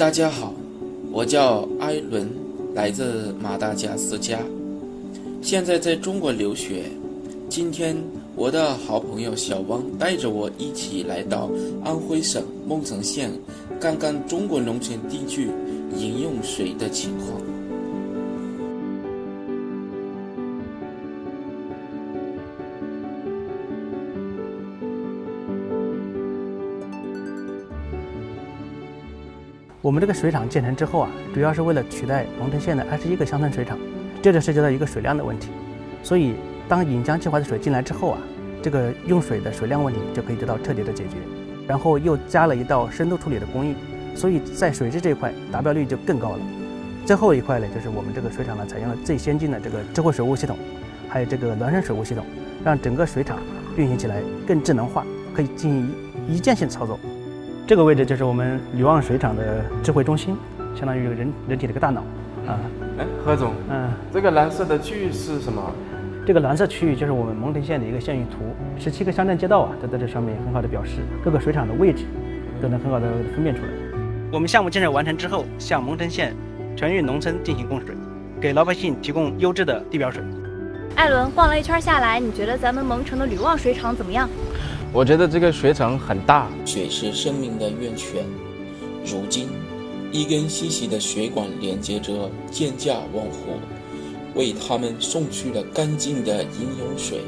大家好，我叫艾伦，来自马达加斯加，现在在中国留学。今天我的好朋友小汪带着我一起来到安徽省孟城县，看看中国农村地区饮用水的情况。我们这个水厂建成之后主要是为了取代蒙城县的21个乡村水厂，这就涉及到一个水量的问题。所以，当引江计划的水进来之后这个用水的水量问题就可以得到彻底的解决。然后又加了一道深度处理的工艺，所以在水质这一块达标率就更高了。最后一块呢，就是我们这个水厂采用了最先进的这个智慧水务系统，还有这个孪生水务系统，让整个水厂运行起来更智能化，可以进行一键性操作。这个位置就是我们吕旺水厂的智慧中心，相当于人体的一个大脑何总，这个蓝色的区域是什么？这个蓝色区域就是我们蒙城县的一个县域图，17个乡镇街道都在这上面很好的表示，各个水厂的位置都能很好的分辨出来。我们项目建设完成之后，向蒙城县全域农村进行供水，给老百姓提供优质的地表水。艾伦，逛了一圈下来，你觉得咱们蒙城的吕旺水厂怎么样？我觉得这个水厂很大。水是生命的源泉，如今一根细细的水管连接着千家万户，为他们送去了干净的饮用水。